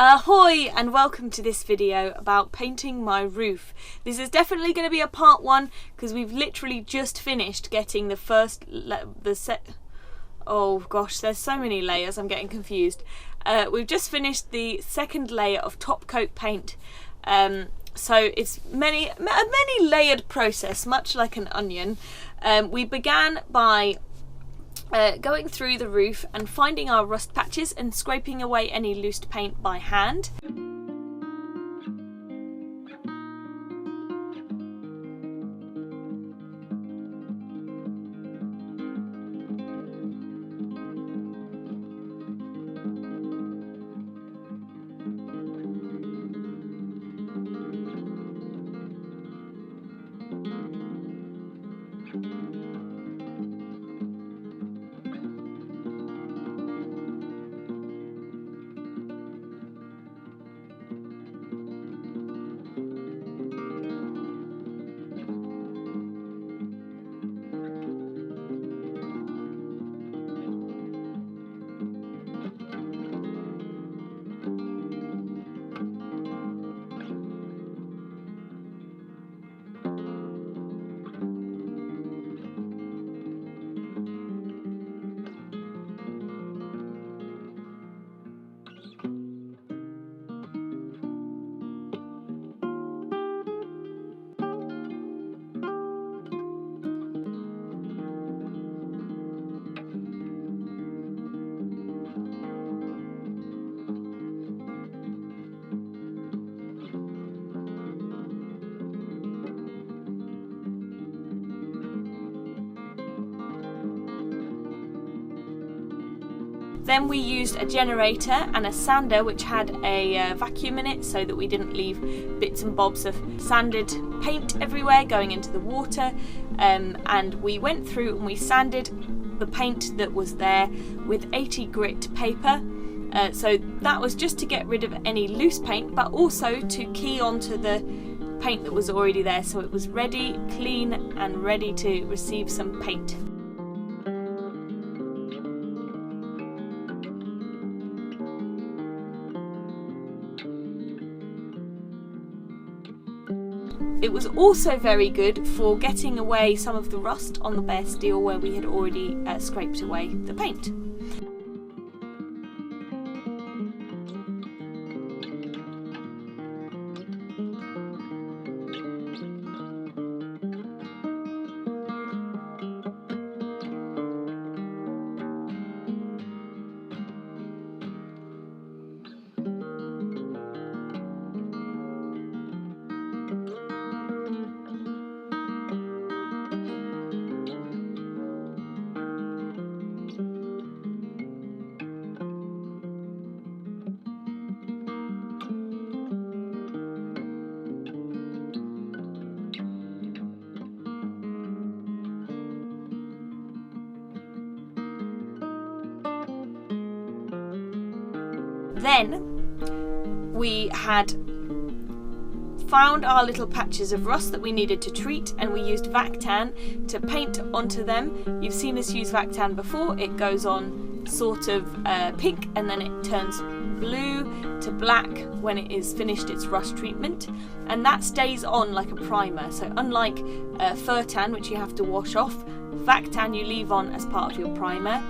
Ahoy and welcome to this video about painting my roof. This is definitely going to be a part one because we've literally just finished getting oh gosh, there's so many layers, I'm getting confused. We've just finished the second layer of top coat paint. So it's a many layered process, much like an onion. We began by going through the roof and finding our rust patches and scraping away any loose paint by hand. Then we used a generator and a sander which had a vacuum in it so that we didn't leave bits and bobs of sanded paint everywhere going into the water, and we went through and we sanded the paint that was there with 80 grit paper. So that was just to get rid of any loose paint, but also to key onto the paint that was already there so it was ready, clean and ready to receive some paint. It was also very good for getting away some of the rust on the bare steel where we had already scraped away the paint. Then we had found our little patches of rust that we needed to treat, and we used Vactan to paint onto them. You've seen us use Vactan before. It goes on sort of pink and then it turns blue to black when it is finished its rust treatment, and that stays on like a primer. So unlike Furtan, which you have to wash off, Vactan you leave on as part of your primer.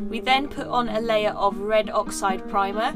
We then put on a layer of red oxide primer.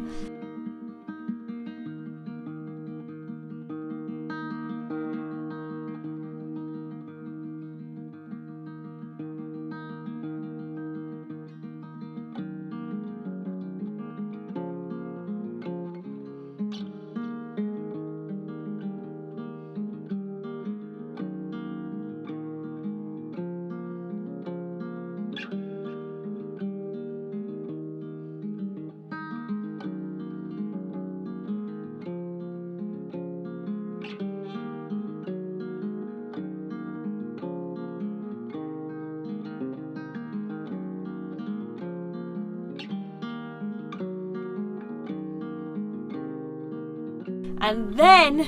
And then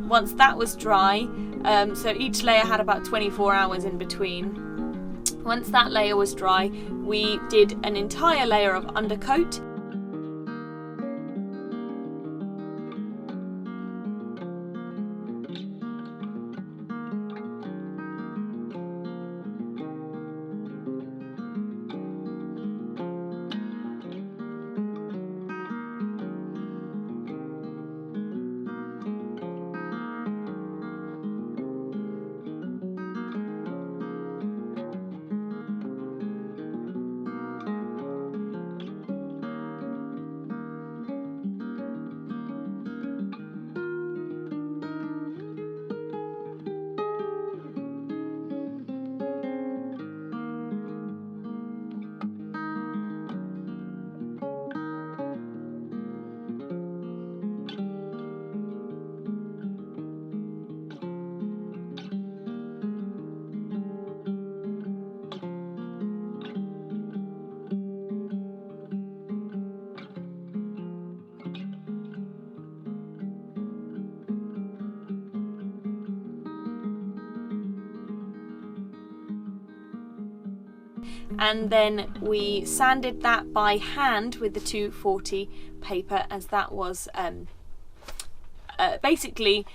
once that was dry, so each layer had about 24 hours in between. Once that layer was dry, we did an entire layer of undercoat. And then we sanded that by hand with the 240 paper, as that was basically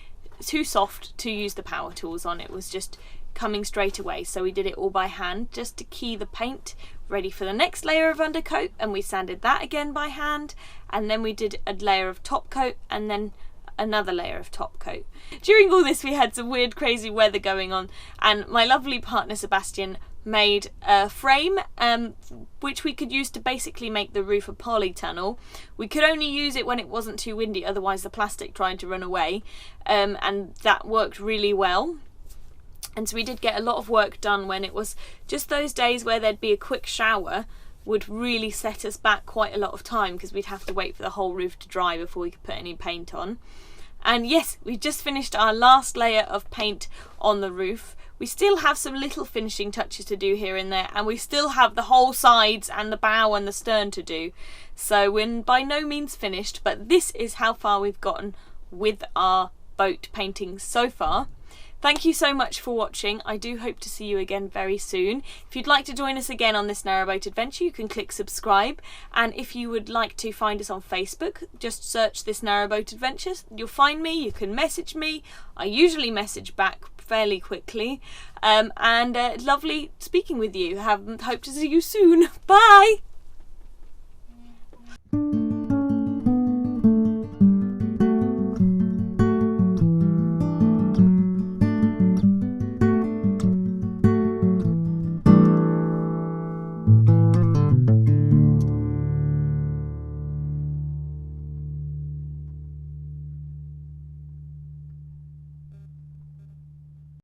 too soft to use the power tools on. It was just coming straight away, so we did it all by hand just to key the paint ready for the next layer of undercoat, and we sanded that again by hand, and then we did a layer of top coat and then another layer of top coat. During all this we had some weird crazy weather going on, and my lovely partner Sebastian made a frame which we could use to basically make the roof a polytunnel. We could only use it when it wasn't too windy, otherwise the plastic tried to run away, and that worked really well. And so we did get a lot of work done when it was just those days where there'd be a quick shower would really set us back quite a lot of time, because we'd have to wait for the whole roof to dry before we could put any paint on. And yes, we just finished our last layer of paint on the roof. We still have some little finishing touches to do here and there, and we still have the whole sides and the bow and the stern to do. So we're by no means finished, but this is how far we've gotten with our boat painting so far. Thank you so much for watching. I do hope to see you again very soon. If you'd like to join us again on this narrowboat adventure, you can click subscribe. And if you would like to find us on Facebook, just search This Narrowboat Adventures. You'll find me, you can message me. I usually message back fairly quickly. Lovely speaking with you. Hope to see you soon. Bye!